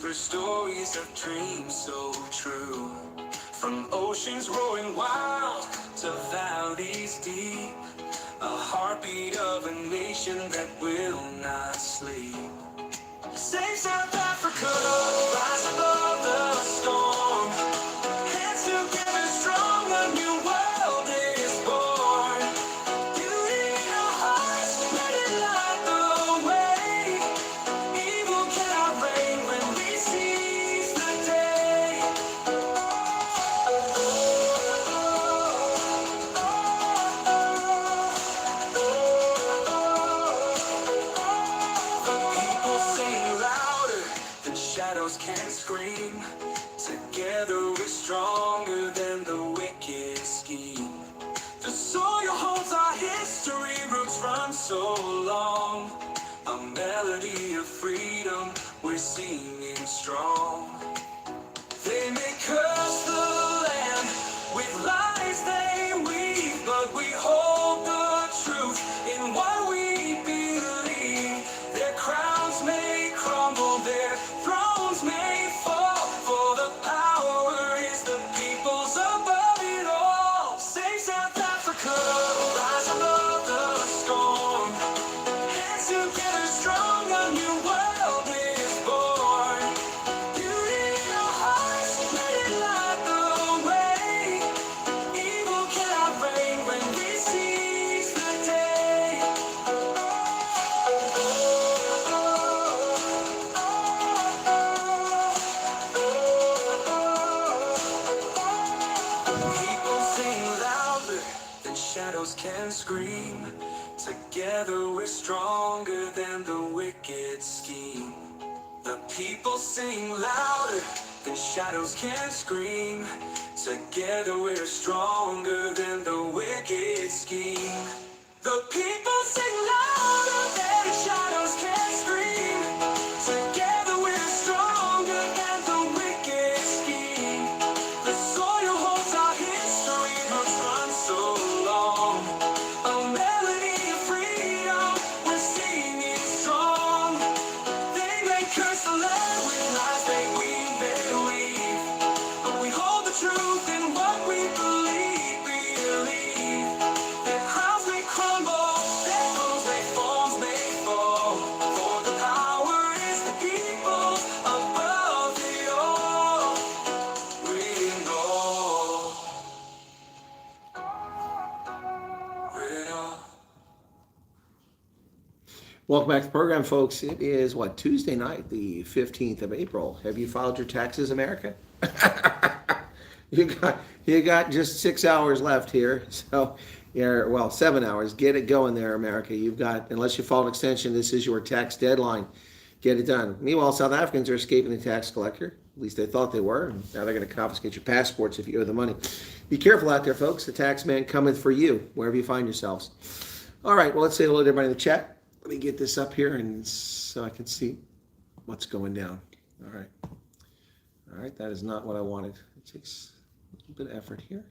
whisper stories of dreams so true. From oceans roaring wild to valleys deep, a heartbeat of a nation that will not sleep. Save South Africa, rise above the storm. Hands together strong, a new world is born. Beauty in our hearts, let it light the way. Evil cannot reign when we seize the day. The people sing louder than shadows can scream. Together we're stronger than the wicked scheme. The soil holds our history, roots run so long. A melody of freedom, we're singing strong. They may curse the land with lies they weave, but we hold the truth in what we believe. Their crowns may crumble, their thrones may fall, for the power is the people's above it all. Save South Africa, rise above the storm. Hands together strong, a new world is born. Beauty in our hearts, let it light the way. Evil cannot reign when we seize the day. People sing louder than shadows can scream. Together we're stronger than the wicked scheme. The people sing louder than shadows can scream. Together we're stronger than the wicked scheme. The people sing louder than shadows can scream. Together we're stronger than the wicked scheme. The soil holds our history, roots run so long. A melody of freedom, we're singing strong. They may curse the land with lies they weave, but we hold the truth in what we believe. Their crowns may crumble, their thrones may fall, for the power is the people above it all. We know it all. Welcome back to the program, folks. It is, Tuesday night, the 15th of April. Have you filed your taxes, America? You got just 6 hours left here. So, 7 hours. Get it going there, America. You've got, unless you filed extension, this is your tax deadline. Get it done. Meanwhile, South Africans are escaping the tax collector. At least they thought they were. Now they're going to confiscate your passports if you owe the money. Be careful out there, folks. The tax man cometh for you, wherever you find yourselves. All right, well, let's say hello to everybody in the chat. Let me get this up here and so I can see what's going down. All right, that is not what I wanted. It takes a little bit of effort here.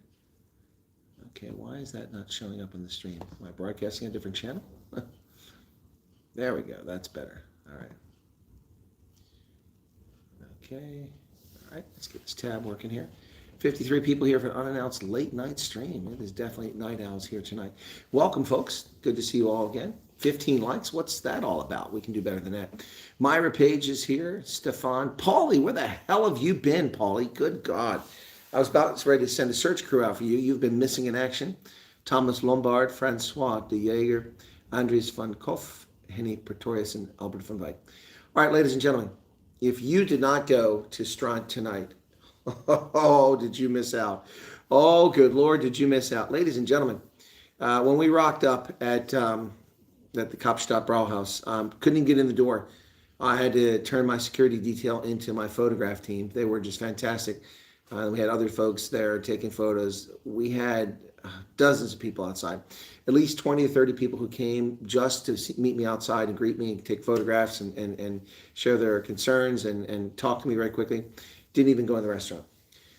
Okay, why is that not showing up on the stream? Am I broadcasting a different channel? There we go, that's better. All right. Okay, all right, let's get this tab working here. 53 people here for an unannounced late night stream. It is definitely night owls here tonight. Welcome, folks. Good to see you all again. 15 likes. What's that all about? We can do better than that. Myra Page is here. Stefan. Paulie, where the hell have you been, Paulie? Good God. I was about ready to send a search crew out for you. You've been missing in action. Thomas Lombard, Francois de Jager, Andres van Koff, Henny Pretorius, and Albert van Wyk. All right, ladies and gentlemen, if you did not go to Strand tonight, oh, did you miss out? Oh, good Lord, did you miss out? Ladies and gentlemen, when we rocked up at the Kapstadt Brauhaus, couldn't even get in the door. I had to turn my security detail into my photograph team. They were just fantastic. We had other folks there taking photos. We had dozens of people outside, at least 20 or 30 people who came just to meet me outside and greet me and take photographs and share their concerns and talk to me very quickly. Didn't even go in the restaurant.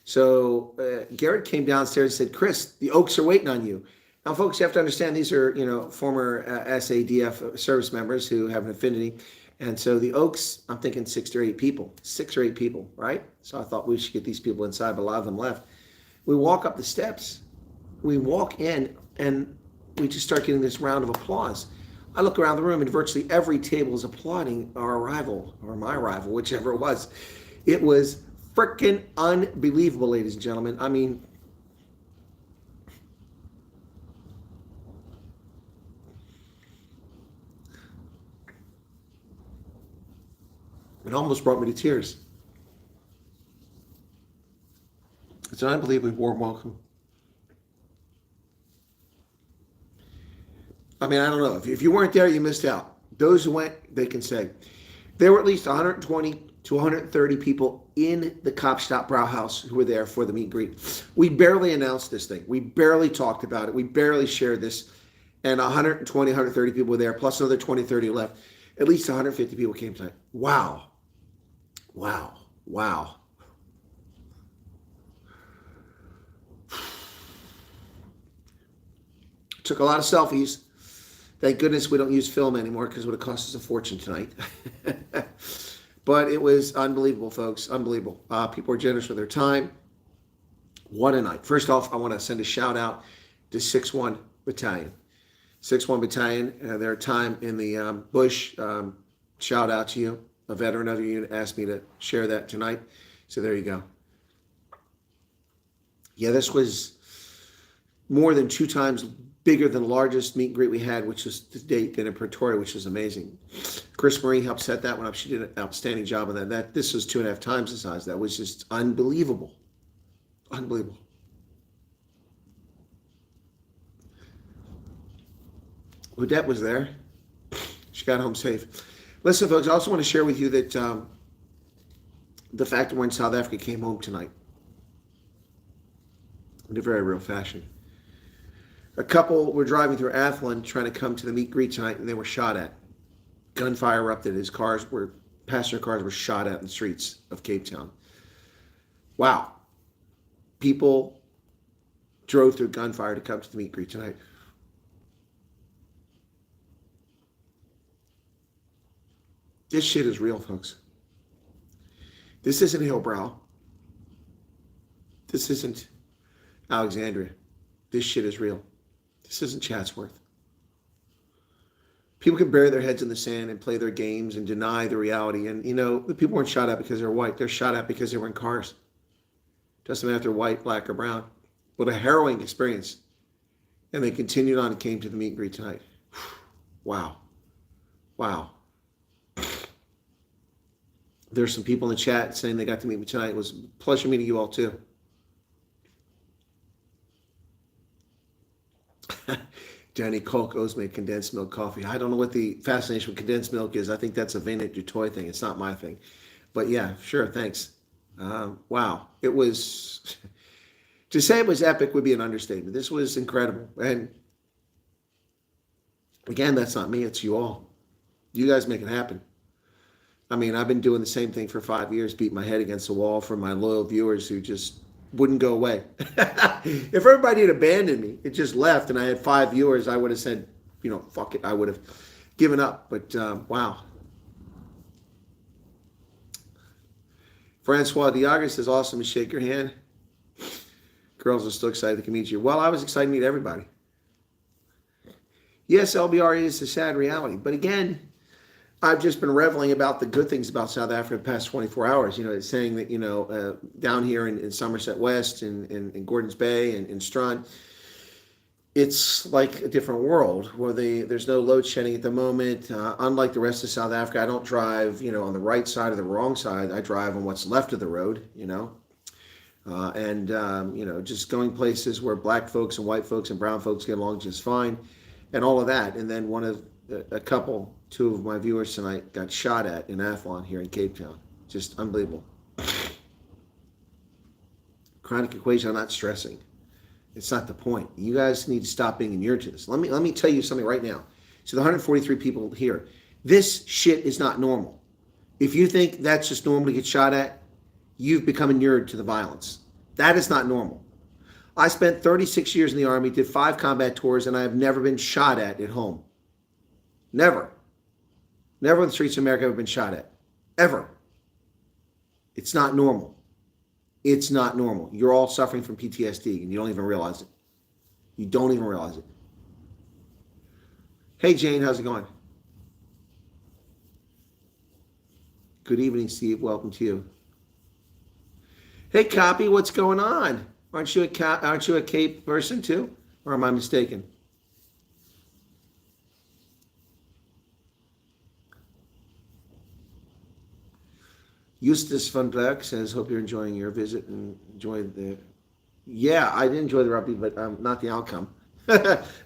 So Garrett came downstairs and said, Chris, the Oaks are waiting on you. Now, folks, you have to understand these are, former SADF service members who have an affinity. And so the Oaks, I'm thinking 6 or 8 people, right? So I thought we should get these people inside, but a lot of them left. We walk up the steps, we walk in, and we just start getting this round of applause. I look around the room and virtually every table is applauding our arrival, or my arrival, whichever it was. It was freaking unbelievable, ladies and gentlemen. I mean, it almost brought me to tears. It's an unbelievably warm welcome. I mean, I don't know. If you weren't there, you missed out. Those who went, they can say. There were at least 120 to 130 people in the Kapstadt Brauhaus who were there for the meet and greet. We barely announced this thing. We barely talked about it. We barely shared this. And 120, 130 people were there, plus another 20, 30 left. At least 150 people came tonight. Wow. Wow. Wow. Took a lot of selfies. Thank goodness we don't use film anymore because it would have cost us a fortune tonight. But it was unbelievable, folks. Unbelievable. People were generous with their time. What a night. First off, I want to send a shout out to 6-1 Battalion. 6-1 Battalion, their time in the bush. Shout out to you. A veteran of your unit asked me to share that tonight. So there you go. Yeah, this was more than 2 times bigger than the largest meet and greet we had, which was to date than in Pretoria, which was amazing. Chris Marie helped set that one up. She did an outstanding job on that. This was 2.5 times the size. That was just unbelievable. Unbelievable. Odette was there. She got home safe. Listen, folks, I also want to share with you that the fact that we're in South Africa came home tonight in a very real fashion. A couple were driving through Athlone trying to come to the meet and greet tonight, and they were shot at. Gunfire erupted. Passenger cars were shot at in the streets of Cape Town. Wow. People drove through gunfire to come to the meet and greet tonight. This shit is real, folks. This isn't Hillbrow. This isn't Alexandria. This shit is real. This isn't Chatsworth. People can bury their heads in the sand and play their games and deny the reality. And, you know, the people weren't shot at because they're white. They're shot at because they were in cars. Doesn't matter if they're white, black, or brown. What a harrowing experience. And they continued on and came to the meet and greet tonight. Wow. Wow. There's some people in the chat saying they got to meet me tonight. It was a pleasure meeting you all too. Danny Coke owes me condensed milk coffee. I don't know what the fascination with condensed milk is. I think that's a Vintage Du Toit thing. It's not my thing. But yeah, sure, thanks. Wow. It was, to say it was epic would be an understatement. This was incredible. And again, that's not me, it's you all. You guys make it happen. I mean, I've been doing the same thing for 5 years, beat my head against the wall for my loyal viewers who just wouldn't go away. If everybody had abandoned me, it just left, and I had 5 viewers, I would have said, you know, fuck it. I would have given up. But wow. Francois Diaga says, awesome to shake your hand. Girls are still excited to meet you. Well, I was excited to meet everybody. Yes, LBR is a sad reality. But again, I've just been reveling about the good things about South Africa the past 24 hours. You know, it's saying that, you know, down here in Somerset West and in Gordons Bay and in Strand, it's like a different world where there's no load shedding at the moment. Unlike the rest of South Africa, I don't drive, you know, on the right side or the wrong side. I drive on what's left of the road, you know. You know, just going places where black folks and white folks and brown folks get along just fine and all of that. And then two of my viewers tonight got shot at in Athlone here in Cape Town. Just unbelievable. Chronic equation, I'm not stressing. It's not the point. You guys need to stop being inured to this. Let me tell you something right now. So the 143 people here, this shit is not normal. If you think that's just normal to get shot at, you've become inured to the violence. That is not normal. I spent 36 years in the Army, did 5 combat tours, and I have never been shot at home. Never. Never on the streets of America have been shot at. Ever. It's not normal. It's not normal. You're all suffering from PTSD and you don't even realize it. You don't even realize it. Hey, Jane, how's it going? Good evening, Steve. Welcome to you. Hey, Copy, what's going on? Aren't you a Cape person too? Or am I mistaken? Eustace van Berg says, hope you're enjoying your visit and enjoy the... Yeah, I did enjoy the rugby, but not the outcome.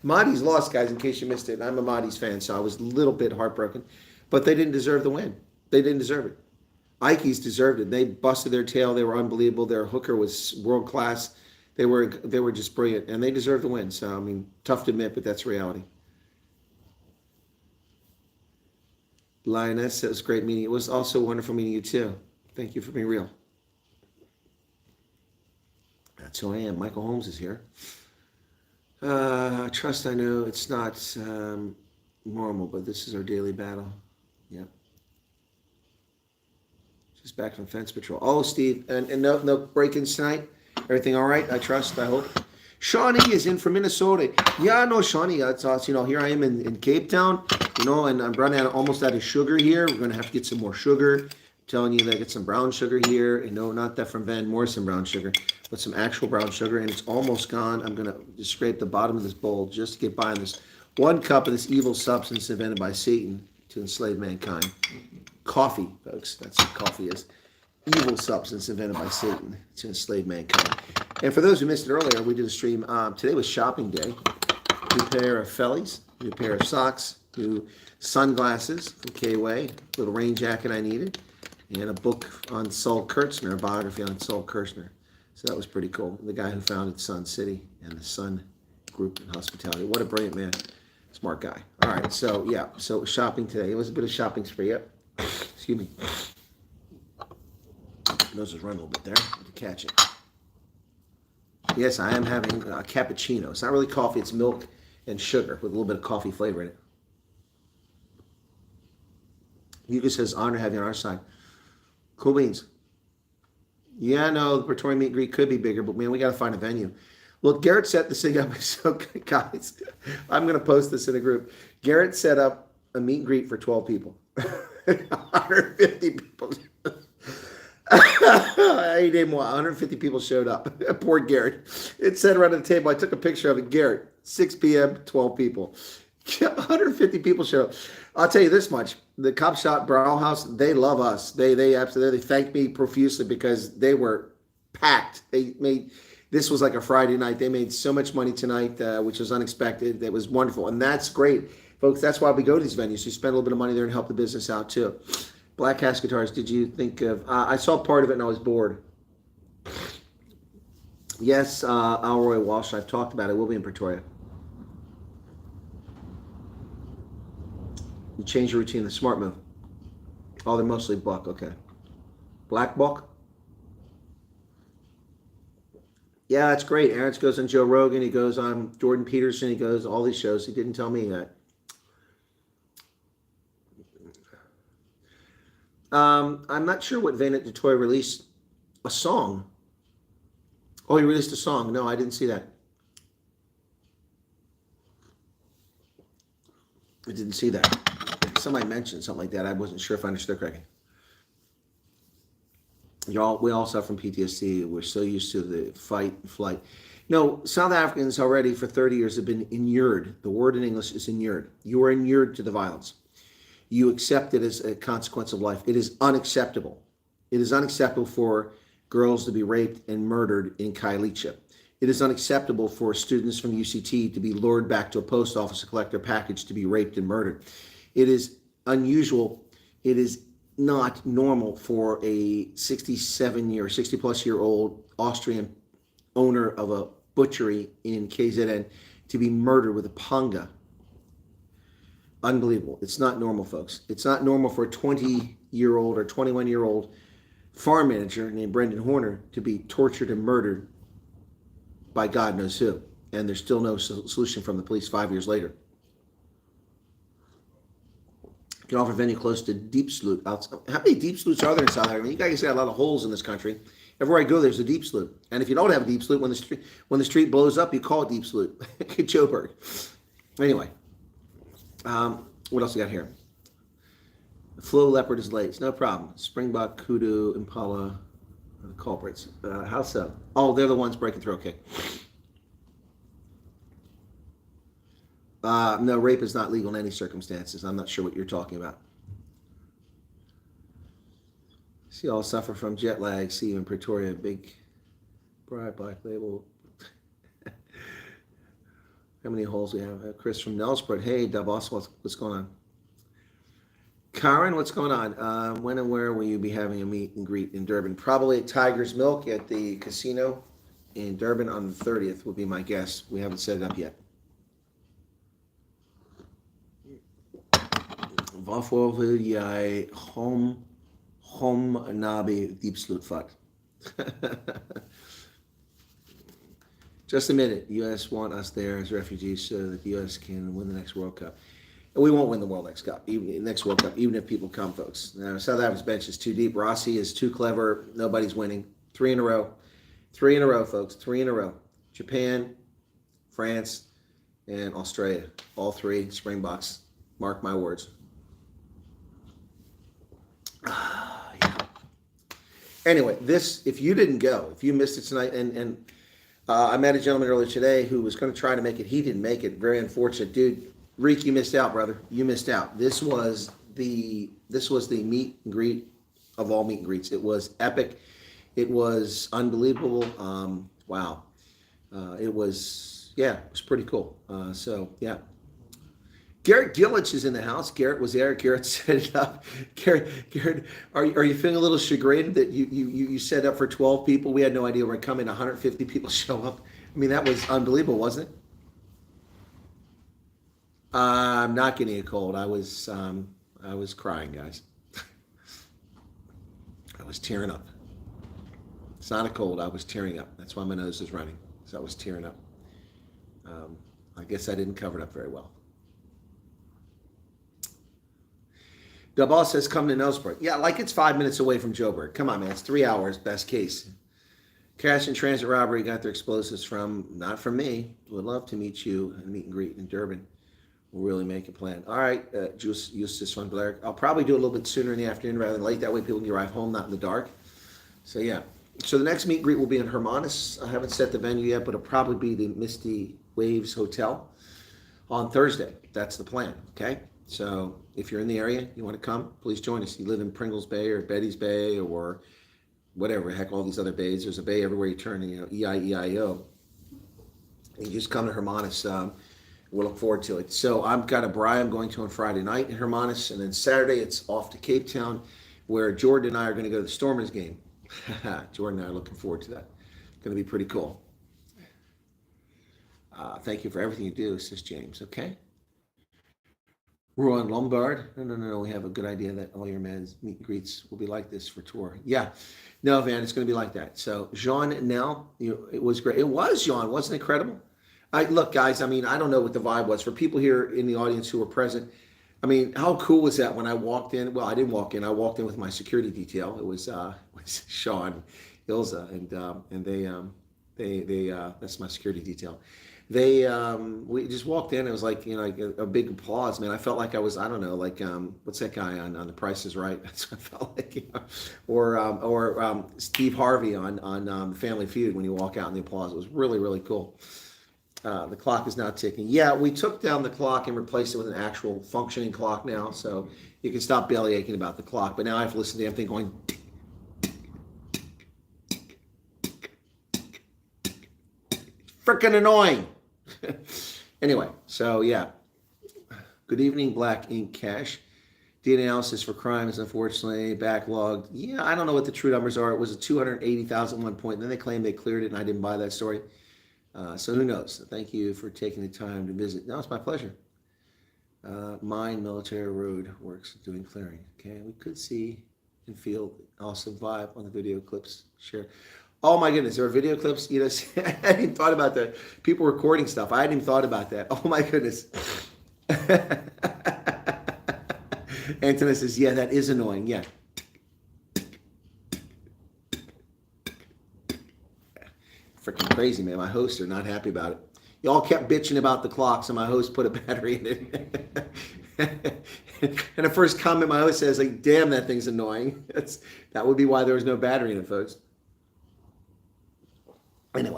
Mahdi's lost, guys, in case you missed it. I'm a Mahdi's fan, so I was a little bit heartbroken. But they didn't deserve the win. They didn't deserve it. Ikeys deserved it. They busted their tail. They were unbelievable. Their hooker was world class. They were just brilliant, and they deserved the win. So, I mean, tough to admit, but that's reality. Lioness, it was a great meeting. It was also wonderful meeting you, too. Thank you for being real. That's who I am. Michael Holmes is here. Trust I know it's not normal, but this is our daily battle. Yep. Just back from fence patrol. Oh, Steve, and no break-ins tonight? Everything all right? I trust, I hope. Shawnee is in from Minnesota. Yeah, no, Shawnee, that's us. You know, here I am in Cape Town, you know, and I'm running almost out of sugar here. We're going to have to get some more sugar. I'm telling you that I get some brown sugar here. And no, not that from Van Morrison brown sugar, but some actual brown sugar, and it's almost gone. I'm going to just scrape the bottom of this bowl just to get by on this 1 cup of this evil substance invented by Satan to enslave mankind. Coffee, folks. That's what coffee is. Evil substance invented by Satan to enslave mankind. And for those who missed it earlier, we did a stream. Today was shopping day. New pair of fellies, new pair of socks, new sunglasses from K-Way, little rain jacket I needed, and a book on Saul Kurtzner, a biography on Saul Kurtzner. So that was pretty cool. The guy who founded Sun City and the Sun Group in hospitality. What a brilliant man. Smart guy. All right, so yeah, so shopping today. It was a bit of shopping spree. Yep. Excuse me. Nose is running a little bit there. To catch it. Yes, I am having a cappuccino. It's not really coffee. It's milk and sugar with a little bit of coffee flavor in it. Hugo says, honor to have you on our side. Cool beans. Yeah, no, the Praetorian meet and greet could be bigger, but man, we got to find a venue. Look, Garrett set this thing up. So, guys, I'm going to post this in a group. Garrett set up a meet and greet for 12 people. 150 people. I named 150 people showed up. Poor Garrett. It said right on the table. I took a picture of it. Garrett, 6 p.m., 12 people. 150 people showed up. I'll tell you this much. The Cop Shop Brauhaus, they love us. They absolutely thanked me profusely because they were packed. This was like a Friday night. They made so much money tonight, which was unexpected. That was wonderful. And that's great. Folks, that's why we go to these venues. We spend a little bit of money there and help the business out too. Black Cast Guitars, did you think of... I saw part of it and I was bored. Yes, Alroy Walsh, I've talked about it. We'll be in Pretoria. You change your routine, the smart move. Oh, they're mostly buck, okay. Black buck? Yeah, that's great. Aaron goes on Joe Rogan. He goes on Jordan Peterson. He goes all these shows. He didn't tell me that. I'm not sure what Vanet Dutoy released a song. Oh, he released a song. No, I didn't see that. I didn't see that. Somebody mentioned something like that. I wasn't sure if I understood correctly. We all suffer from PTSD. We're so used to the fight and flight. No, South Africans already for 30 years have been inured. The word in English is inured. You are inured to the violence. You accept it as a consequence of life. It is unacceptable. It is unacceptable for girls to be raped and murdered in Khayelitsha. It is unacceptable for students from UCT to be lured back to a post office to collect their package to be raped and murdered. It is unusual. It is not normal for a 60-plus-year-old Austrian owner of a butchery in KZN to be murdered with a panga. Unbelievable. It's not normal, folks. It's not normal for a 20-year-old or 21-year-old farm manager named Brendan Horner to be tortured and murdered by God knows who. And there's still no solution from the police 5 years later. Can offer venue close to deep sloot. How many deep sloots are there in South Africa? I mean, you guys got a lot of holes in this country. Everywhere I go, there's a deep sloot. And if you don't have a deep sloot, when the street blows up, you call it deep sloot. Joburg. Anyway, what else we got here? Flow leopard is late. No problem. Springbok, kudu, impala, the culprits. How so? Oh, they're the ones breaking through. Okay. No, rape is not legal in any circumstances. I'm not sure what you're talking about. See, all suffer from jet lag. See you in Pretoria. Big, bright black label. How many holes we have? Chris from Nelsport. Hey, Davos, what's going on? Karen, what's going on? When and where will you be having a meet and greet in Durban? Probably at Tiger's Milk at the casino in Durban on the 30th would be my guess. We haven't set it up yet. Waarvoor wil jij hom nabi diep sloot vat? Just a minute. U.S. want us there as refugees so that the U.S. can win the next World Cup. And we won't win the World Cup, next World Cup, even if people come, folks. Now, South Africa's bench is too deep. Rossi is too clever. Nobody's winning. 3 in a row. 3 in a row, folks. 3 in a row. Japan, France, and Australia. All 3 Springboks. Mark my words. Yeah. Anyway, if you didn't go, if you missed it tonight, and I met a gentleman earlier today who was going to try to make it. He didn't make it. Very unfortunate. Dude, Reek, you missed out, brother. You missed out. This was the meet and greet of all meet and greets. It was epic. It was unbelievable. Wow. It was pretty cool. So, yeah. Garrett Gillich is in the house. Garrett was there. Garrett set it up. Garrett, are you feeling a little chagrined that you set up for 12 people? We had no idea we're going to come in. 150 people show up. I mean, that was unbelievable, wasn't it? I'm not getting a cold. I was crying, guys. I was tearing up. It's not a cold. I was tearing up. That's why my nose is running. So I was tearing up. I guess I didn't cover it up very well. The boss says come to Nelsport. Yeah, like it's 5 minutes away from Joburg. Come on, man. It's 3 hours, best case. Cash and transit robbery got their explosives not from me. Would love to meet you and meet and greet in Durban. We'll really make a plan. All right, Justus van Blair. I'll probably do it a little bit sooner in the afternoon rather than late. That way people can arrive home, not in the dark. So, yeah. So the next meet and greet will be in Hermanus. I haven't set the venue yet, but it'll probably be the Misty Waves Hotel on Thursday. That's the plan, okay? So if you're in the area, you want to come, please join us. You live in Pringles Bay or Betty's Bay or whatever, heck, all these other bays. There's a bay everywhere you turn, EIEIO. You just come to Hermanus. We'll look forward to it. So I've got a braai I'm going to on Friday night in Hermanus, and then Saturday it's off to Cape Town, where Jordan and I are going to go to the Stormers game. Jordan and I are looking forward to that. It's going to be pretty cool. Thank you for everything you do, says James. Okay. Rowan Lombard. No. We have a good idea that all your men's meet and greets will be like this for tour. Yeah. No, Van, it's going to be like that. So Jean Nell, it was great. It was, Jean. Wasn't it incredible? Look, guys, I mean, I don't know what the vibe was. For people here in the audience who were present, I mean, how cool was that when I walked in? Well, I didn't walk in. I walked in with my security detail. It was Sean, Ilza, and they that's my security detail. We just walked in. It was like, like a big applause, man. I felt like I was, I don't know, like what's that guy on The Price is Right? That's what I felt like, or Steve Harvey on Family Feud when you walk out in the applause. It was really, really cool. The clock is now ticking. Yeah, we took down the clock and replaced it with an actual functioning clock now, so you can stop belly aching about the clock. But now I have to listen to the damn thing going. Freaking annoying. Anyway, so yeah. Good evening, Black Ink Cash. DNA analysis for crime is unfortunately backlogged. Yeah, I don't know what the true numbers are. It was a 280,000 one point. Then they claimed they cleared it, and I didn't buy that story. So who knows? Thank you for taking the time to visit. No, it's my pleasure. Mine Military Road works doing clearing. Okay, we could see and feel awesome vibe on the video clips. Share. Oh my goodness, there are video clips. I hadn't even thought about that. People recording stuff. I hadn't even thought about that. Oh my goodness. Antonin says, yeah, that is annoying. Yeah. Freaking crazy, man. My hosts are not happy about it. Y'all kept bitching about the clock, so my host put a battery in it. And the first comment my host says, like, damn, that thing's annoying. That would be why there was no battery in it, folks. Anyway,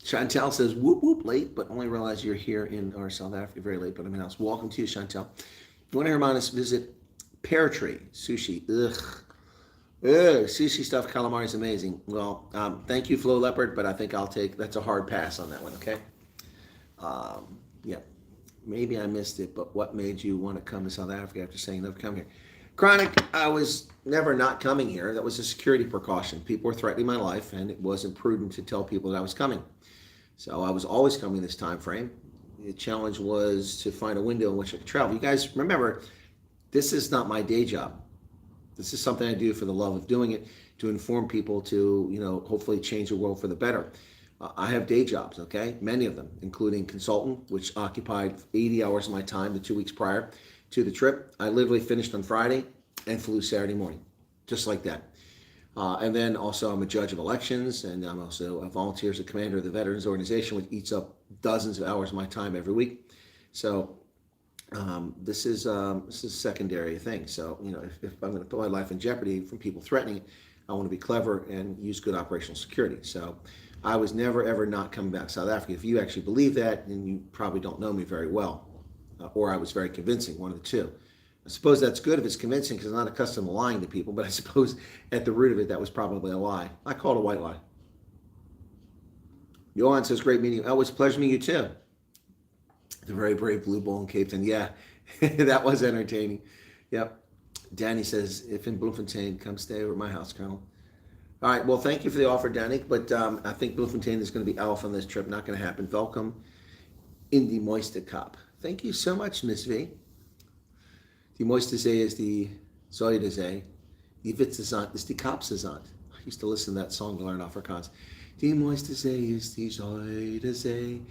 Chantel says, whoop, whoop, late, but only realize you're here in our South Africa, very late, but I'm in house. Welcome to you, Chantel. If you want to remind us, visit Pear Tree Sushi. Ugh, sushi stuffed calamari is amazing. Well, thank you, Flo Leopard, but I think that's a hard pass on that one, okay? Yeah, maybe I missed it, but what made you want to come to South Africa after saying never come here? Chronic, I was never not coming here. That was a security precaution. People were threatening my life, and it wasn't prudent to tell people that I was coming. So I was always coming this time frame. The challenge was to find a window in which I could travel. You guys remember, this is not my day job. This is something I do for the love of doing it, to inform people, to, hopefully change the world for the better. I have day jobs, okay? Many of them, including consultant, which occupied 80 hours of my time the 2 weeks prior to the trip. I literally finished on Friday and flew Saturday morning, just like that. And then also I'm a judge of elections, and I'm also a volunteer as a commander of the Veterans Organization, which eats up dozens of hours of my time every week. So this is a secondary thing. So, if I'm going to put my life in jeopardy from people threatening it, I want to be clever and use good operational security. So I was never, ever not coming back to South Africa. If you actually believe that, then you probably don't know me very well. Or I was very convincing, one of the two. I suppose that's good if it's convincing, because I'm not accustomed to lying to people, but I suppose at the root of it, that was probably a lie. I call it a white lie. Johan says, great meeting you. Oh, it's a pleasure meeting you too. The very brave Blue Bull in Cape Town. Yeah, that was entertaining. Yep. Danny says, if in Bloemfontein, come stay over at my house, Colonel. All right, well, thank you for the offer, Danny, but I think Bloemfontein is going to be off on this trip. Not going to happen. Welcome in die mooiste Kaap. Thank you so much, Miss V. Die mooiste zee is die Zuide zee. Die witse zand is die Kaapse zand. I used to listen to that song to learn Afrikaans. Die mooiste zee is die Zuide zee.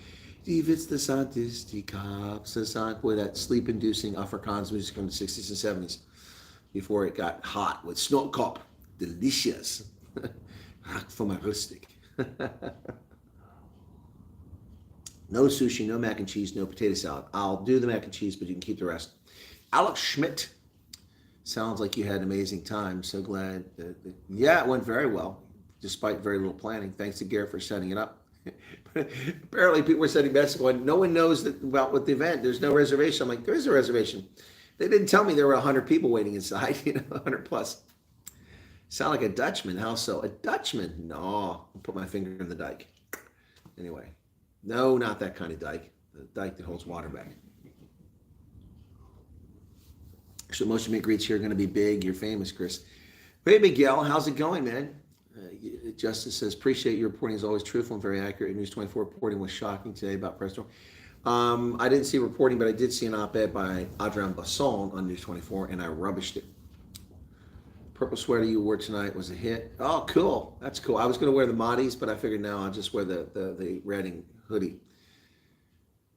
Die witse zand is die Kaapse zand. Boy, that sleep-inducing Afrikaans music from the 60s and 70s before it got hot with snortkop. Delicious. Raak voor my rustig. No sushi, no mac and cheese, no potato salad. I'll do the mac and cheese, but you can keep the rest. Alex Schmidt. Sounds like you had an amazing time. So glad. Yeah, it went very well, despite very little planning. Thanks to Garrett for setting it up. Apparently, people were sending messages going, no one knows about what the event. There's no reservation. I'm like, there is a reservation. They didn't tell me there were 100 people waiting inside, 100 plus. Sound like a Dutchman. How so? A Dutchman? No. I'll put my finger in the dike. Anyway. No, not that kind of dike. The dike that holds water back. So most of your greets here are going to be big. You're famous, Chris. Hey, Miguel. How's it going, man? Justice says, appreciate your reporting is always truthful and very accurate. News 24 reporting was shocking today about Presto. I didn't see reporting, but I did see an op-ed by Adrian Basson on News 24, and I rubbished it. Purple sweater you wore tonight was a hit. Oh, cool. That's cool. I was going to wear the Mahdi's, but I figured now I'll just wear the Reading hoodie.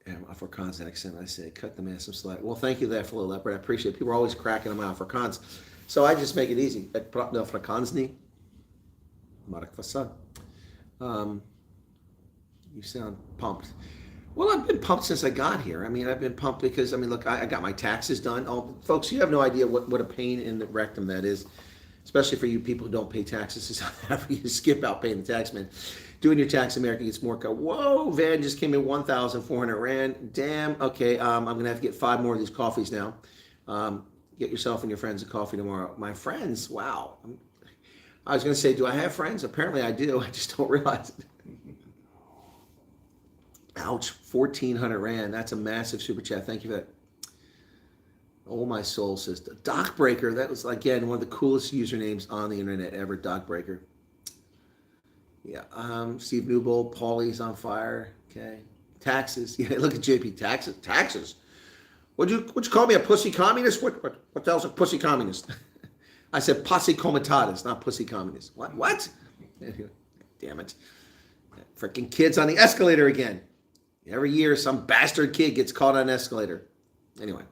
And Afrikaans accent, I say, cut the man some slack. Well, thank you there, Flo Leopard. I appreciate it. People are always cracking on my Afrikaans. So I just make it easy. Ek praat nou Afrikaans nie, maar ek verstaan. You sound pumped. Well, I've been pumped since I got here. I mean, I've been pumped because, look, I got my taxes done. Oh, folks, you have no idea what a pain in the rectum that is, especially for you people who don't pay taxes in South Africa. You skip out paying the tax, man. Doing your tax in America gets more. Whoa, Van just came in 1,400 Rand. Damn. Okay, I'm going to have to get 5 more of these coffees now. Get yourself and your friends a coffee tomorrow. My friends, wow. I was going to say, do I have friends? Apparently I do. I just don't realize it. Ouch, 1,400 Rand. That's a massive super chat. Thank you for that. Oh, my soul says, Docbreaker. That was, again, one of the coolest usernames on the internet ever, Docbreaker. Yeah, Steve Newbold, Paulie's on fire. Okay. Taxes. Yeah, look at JP. Taxes. Would you call me a pussy communist? What the hell's a pussy communist? I said posse comitatus, not pussy communist. What? Damn it. Freaking kids on the escalator again. Every year, some bastard kid gets caught on an escalator. Anyway.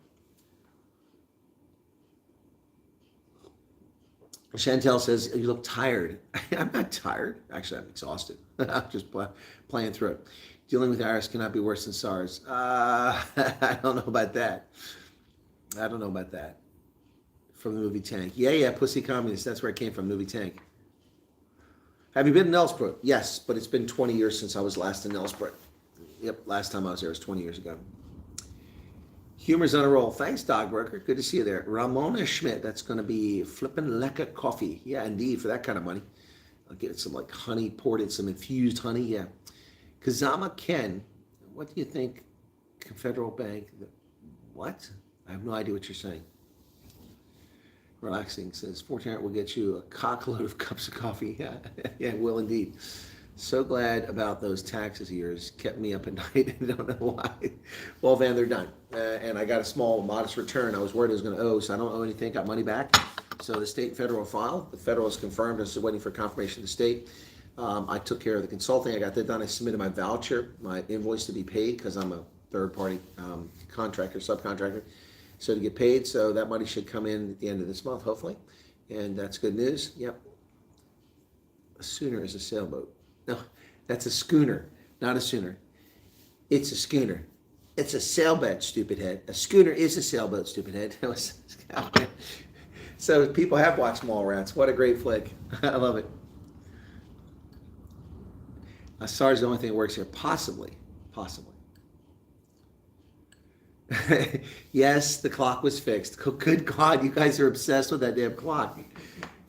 Chantel says, you look tired. I'm not tired. Actually, I'm exhausted. I'm just playing through it. Dealing with IRS cannot be worse than SARS. I don't know about that. I don't know about that. From the movie Tank. Yeah, Pussy Communist. That's where it came from, movie Tank. Have you been in Nelsbrook? Yes, but it's been 20 years since I was last in Nelsbrook. Yep, last time I was there was 20 years ago. Humor's on a roll. Thanks, Dog Worker. Good to see you there. Ramona Schmidt. That's going to be flippin' lekker coffee. Yeah, indeed, for that kind of money. I'll get some like honey, poured in some infused honey. Yeah. Kazama Ken. What do you think? Federal Bank. What? I have no idea what you're saying. Relaxing says 1400 will get you a cockload of cups of coffee. Yeah, yeah, it will indeed. So glad about those taxes of yours. Kept me up at night. I don't know why. Well, Van, they're done. And I got a small, modest return. I was worried I was going to owe, so I don't owe anything. Got money back. So the state and federal filed. The federal is confirmed. I'm still waiting for confirmation of the state. I took care of the consulting. I got that done. I submitted my voucher, my invoice to be paid because I'm a third-party contractor, subcontractor. So to get paid, so that money should come in at the end of this month, hopefully. And that's good news. Yep. A schooner is a sailboat. No, that's a schooner, not a sooner. It's a schooner. It's a sailboat, stupid head. A schooner is a sailboat, stupid head. So people have watched Mallrats. What a great flick. I love it. SARS is the only thing that works here. Possibly. Yes, the clock was fixed. Good God, you guys are obsessed with that damn clock.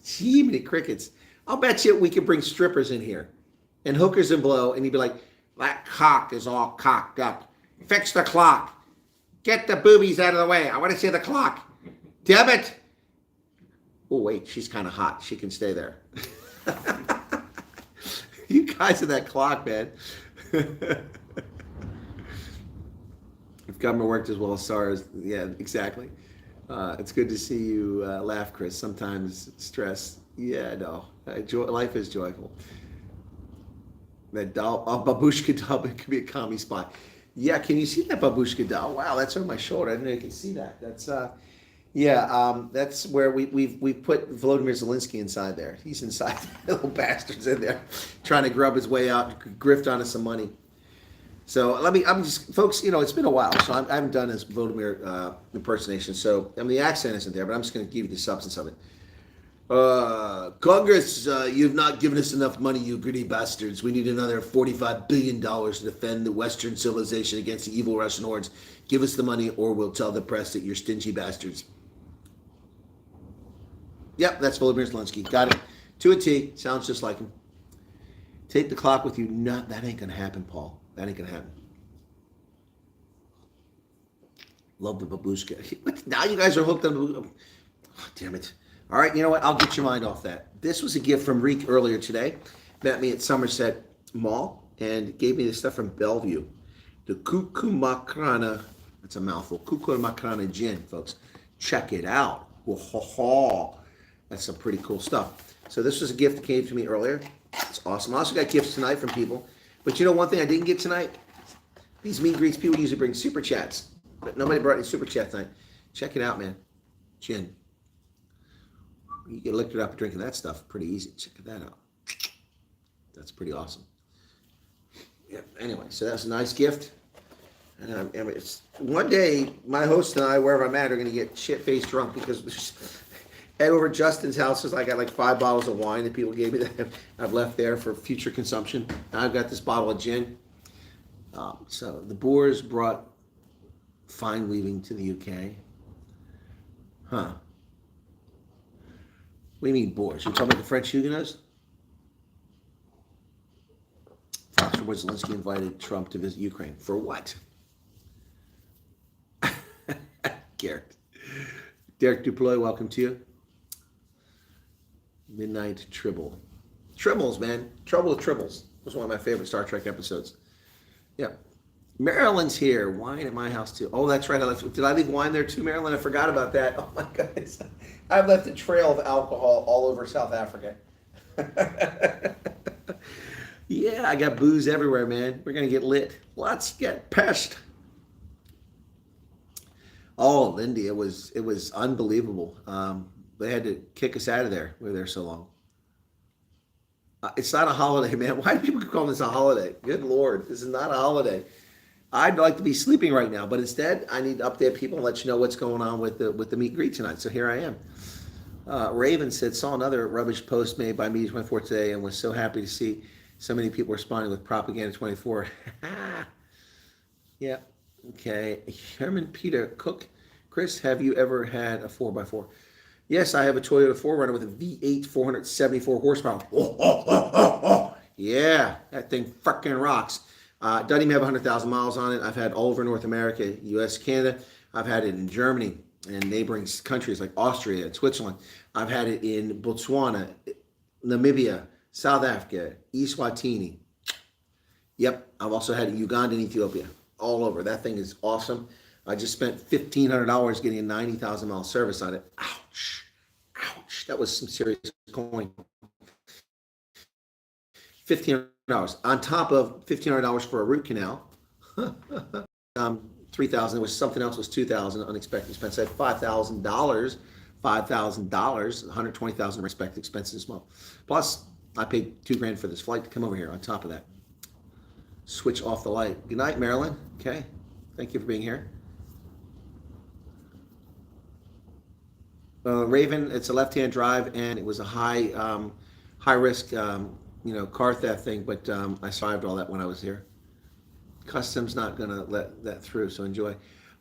Gee, many crickets. I'll bet you we could bring strippers in here and hookers and blow, and you'd be like, that cock is all cocked up. Fix the clock. Get the boobies out of the way. I want to see the clock. Damn it. Oh, wait, she's kind of hot. She can stay there. You guys are that clock, man. If government worked as well as SARS, yeah, exactly. It's good to see you laugh, Chris. Sometimes stress. Yeah, no. Life is joyful. That doll, babushka doll, it could be a commie spy. Yeah, can you see that babushka doll? Wow, that's on my shoulder. I didn't know you could see that. That's that's where we've put Volodymyr Zelensky inside there. He's inside. Little bastard's in there, trying to grub his way out, grift onto some money. So folks, it's been a while, so I haven't done this Volodymyr impersonation. So the accent isn't there, but I'm just going to give you the substance of it. Congress, you've not given us enough money, you greedy bastards. We need another $45 billion to defend the Western civilization against the evil Russian hordes. Give us the money or we'll tell the press that you're stingy bastards. Yep, that's Volodymyr Zelensky. Got it. To a T. Sounds just like him. Take the clock with you. No, that ain't going to happen, Paul. That ain't going to happen. Love the babushka. Now you guys are hooked on the... Oh, damn it. All right, you know what? I'll get your mind off that. This was a gift from Reek earlier today. Met me at Somerset Mall and gave me this stuff from Bellevue. The Kukumakrana, that's a mouthful, Kukumakrana gin, folks. Check it out. That's some pretty cool stuff. So this was a gift that came to me earlier. It's awesome. I also got gifts tonight from people. But one thing I didn't get tonight? These meet and greets, people usually bring super chats. But nobody brought any super chat tonight. Check it out, man. Gin. You can lick it up and drinking that stuff pretty easy. Check that out. That's pretty awesome. Yeah. Anyway, so that's a nice gift. And it's one day my host and I, wherever I'm at, are going to get shit-faced drunk because head over at Justin's house. I got like 5 bottles of wine that people gave me that I've left there for future consumption. Now I've got this bottle of gin. So the Boers brought fine weaving to the UK. Huh. What do you mean Boers? You talking about the French Huguenots? Afterwards, Zelensky invited Trump to visit Ukraine. For what? Derek Duploy, welcome to you. Midnight Tribble. Tribbles, man. Trouble with Tribbles. It was one of my favorite Star Trek episodes. Yeah. Marilyn's here. Wine at my house, too. Oh, that's right. Did I leave wine there, too, Marilyn? I forgot about that. Oh, my goodness. I've left a trail of alcohol all over South Africa. Yeah, I got booze everywhere, man. We're going to get lit. Let's get pissed. Oh, Lindy, it was unbelievable. They had to kick us out of there. We were there so long. It's not a holiday, man. Why do people call this a holiday? Good Lord, this is not a holiday. I'd like to be sleeping right now, but instead, I need to update people and let you know what's going on with the meet and greet tonight. So here I am. Raven said, saw another rubbish post made by Media 24 today and was so happy to see so many people responding with Propaganda 24. Yeah. Okay. Herman Peter Cook. Chris, have you ever had a 4x4? Yes, I have a Toyota 4Runner with a V8 474 horsepower. Yeah, that thing fucking rocks. Doesn't even have 100,000 miles on it. I've had all over North America, US, Canada. I've had it in Germany and neighboring countries like Austria and Switzerland. I've had it in Botswana, Namibia, South Africa, Eswatini. Yep, I've also had it in Uganda and Ethiopia. All over. That thing is awesome. I just spent $1,500 getting a 90,000 mile service on it. Ouch. Ouch. That was some serious coin. $1,500 on top of $1,500 for a root canal. 3,000. It was something else. Was 2,000 unexpected expense. I had $5,000. $5,000. $120,000 unexpected expenses as well. Plus, I paid $2,000 for this flight to come over here. On top of that, switch off the light. Good night, Marilyn. Okay, thank you for being here. Raven, it's a left-hand drive, and it was a high risk, car theft thing. But I survived all that when I was here. Customs not gonna let that through, so enjoy.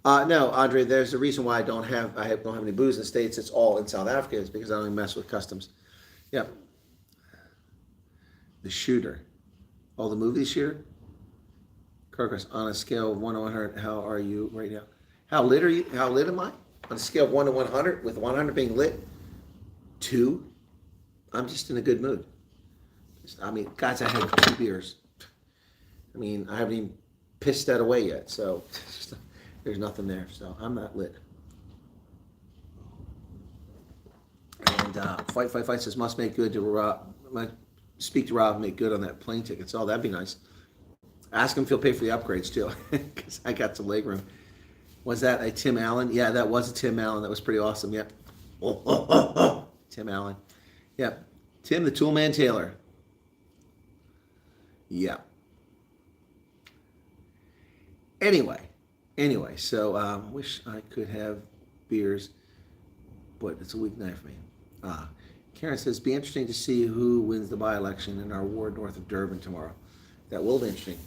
No, Andre, there's a reason why I don't have any booze in the States. It's all in South Africa. It's because I don't even mess with customs. Yep. The Shooter. Oh, the movie Shooter. Carcass, on a scale of 1 to 100, how are you right now? How lit are you? How lit am I? On a scale of 1 to 100, with 100 being lit, 2. I'm just in a good mood. I mean, guys, I had 2 beers. I mean, I haven't even pissed that away yet, so there's nothing there. So I'm not lit. And Fight says, must make good to Rob. Speak to Rob, make good on that plane ticket. So that'd be nice. Ask him if he'll pay for the upgrades too, because I got some leg room. Was that a Tim Allen? Yeah, that was a Tim Allen. That was pretty awesome. Yep. Tim Allen. Yep. Tim the Toolman Taylor. Yeah. Anyway, so wish I could have beers, but it's a weeknight for me. Karen says, be interesting to see who wins the by-election in our ward north of Durban tomorrow. That will be interesting.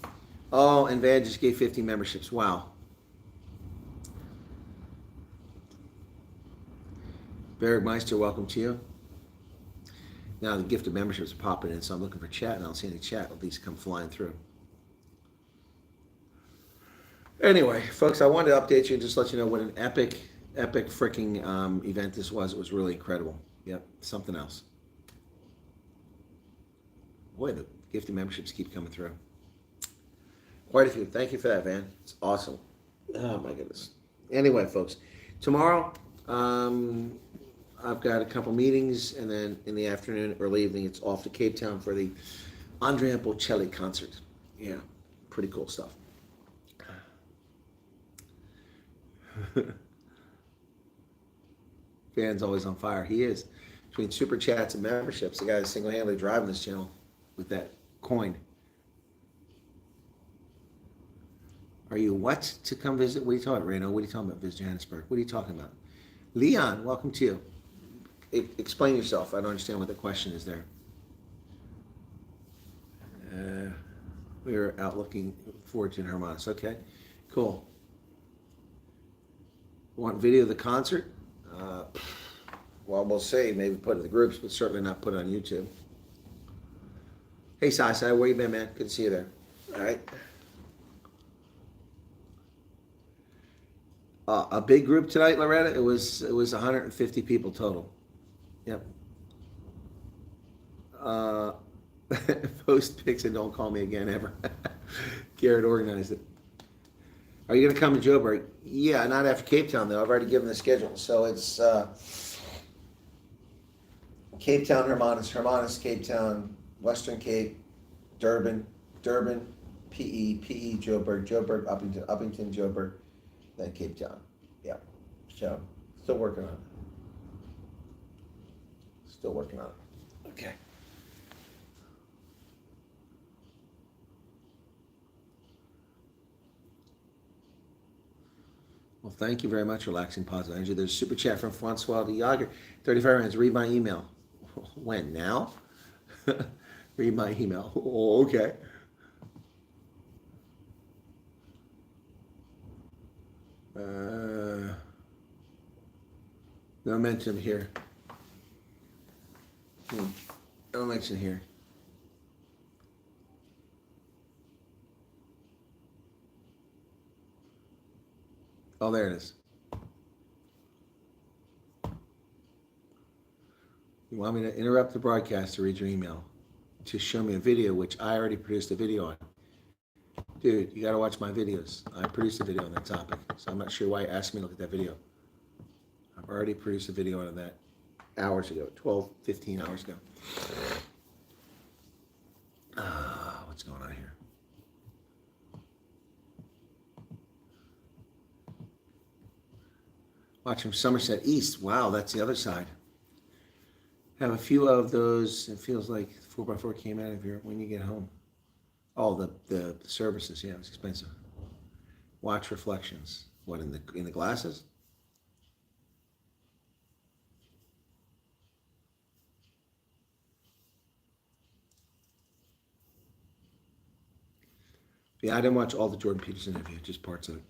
Oh, and Van just gave 50 memberships. Wow. Bergmeister, welcome to you. Now the gift of memberships are popping in, so I'm looking for chat, and I don't see any chat. At least come flying through. Anyway, folks, I wanted to update you and just let you know what an epic freaking event this was. It was really incredible. Yep, something else. Boy, the gifted memberships keep coming through. Quite a few. Thank you for that, Van. It's awesome. Oh, my goodness. Anyway, folks, tomorrow I've got a couple meetings, and then in the afternoon, early evening, it's off to Cape Town for the Andrea Bocelli concert. Yeah, pretty cool stuff. Van's always on fire. He is. Between super chats and memberships, the guy is single-handedly driving this channel with that coin. Are you what to come visit? What are you talking about, Reno? What are you talking about, visit Johannesburg? What are you talking about? Leon, welcome to you. Explain yourself. I don't understand what the question is there. We're out looking forward to Hermanus. Okay, cool. Want video of the concert? Well, we'll see. Maybe put it in the groups, but certainly not put it on YouTube. Hey, Sai, where you been, man? Good to see you there. All right. A big group tonight, Loretta. It was 150 people total. Yep. Post pics and don't call me again ever. Garrett organized it. Are you going to come to Joburg? Yeah, not after Cape Town though. I've already given the schedule, so it's Cape Town, Hermanus, Cape Town, Western Cape, Durban, PE, Joburg, Uppington, Joburg, then Cape Town. Yeah, so still working on it. Still working on it. Okay. Well, thank you very much, Relaxing Positive Energy. There's a super chat from Francois de Jager. 35 rounds. Read my email. When? Now? Read my email. Oh, okay. No mention here. No mention here. Oh, there it is. You want me to interrupt the broadcast to read your email? To show me a video, which I already produced a video on. Dude, you got to watch my videos. I produced a video on that topic, so I'm not sure why you asked me to look at that video. I've already produced a video on that hours ago, 12, 15 hours ago. What's going on here? Watch from Somerset East. Wow, that's the other side. Have a few of those. It feels like 4x4 came out of here when you get home. Oh, the services. Yeah, it's expensive. Watch reflections. What, in the glasses? Yeah, I didn't watch all the Jordan Peterson interview, just parts of it.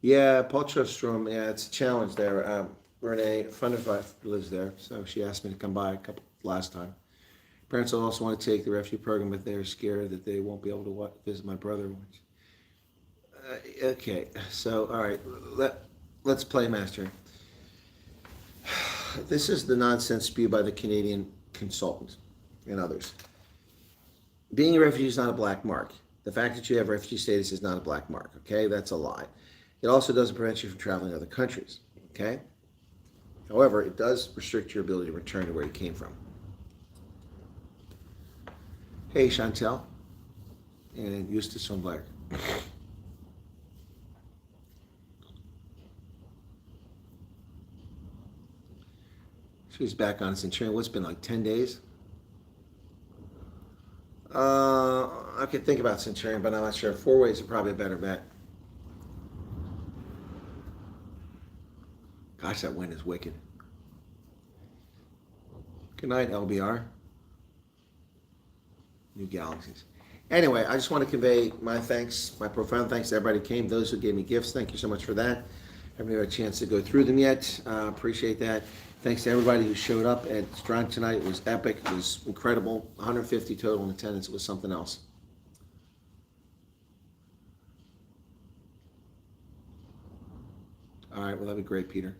Yeah, Paul Trustrom, yeah, it's a challenge there. Renee, a friend of mine lives there, so she asked me to come by last time. Parents also want to take the refugee program, but they're scared that they won't be able to visit my brother. Okay, so, all right, let's play master. This is the nonsense spewed by the Canadian consultant and others. Being a refugee is not a black mark. The fact that you have refugee status is not a black mark, okay? That's a lie. It also doesn't prevent you from traveling to other countries, okay? However, it does restrict your ability to return to where you came from. Hey, Chantel. And Eustace from Blair. She's back on Centurion. What's been like 10 days? I could think about Centurion, but I'm not sure. 4 ways are probably a better bet. Gosh, that wind is wicked. Good night, LBR. New Galaxies. Anyway, I just want to convey my thanks, my profound thanks to everybody who came, those who gave me gifts. Thank you so much for that. Haven't had a chance to go through them yet. Appreciate that. Thanks to everybody who showed up at Strand tonight. It was epic. It was incredible. 150 total in attendance. It was something else. All right, well, that'd be great, Peter.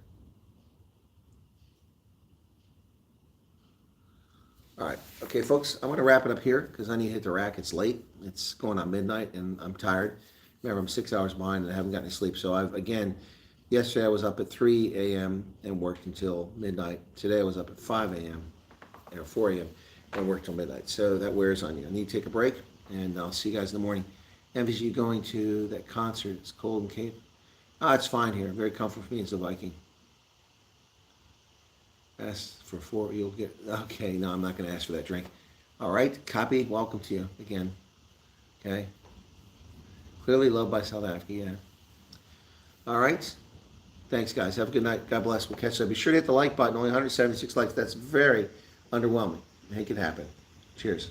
All right, okay, folks, I want to wrap it up here because I need to hit the rack. It's late. It's going on midnight, and I'm tired. Remember, I'm 6 hours behind, and I haven't gotten any sleep. So yesterday I was up at 3 a.m. and worked until midnight. Today I was up at 5 a.m. or 4 a.m. and worked till midnight. So that wears on you. I need to take a break, and I'll see you guys in the morning. Envy you going to that concert. It's cold in Cape. It's fine here. Very comfortable for me as a Viking. Ask for 4, you'll get. Okay, no, I'm not going to ask for that drink. All right, copy. Welcome to you again. Okay. Clearly loved by South Africa. Yeah. All right. Thanks, guys. Have a good night. God bless. We'll catch you. Be sure to hit the like button. Only 176 likes. That's very underwhelming. Make it happen. Cheers.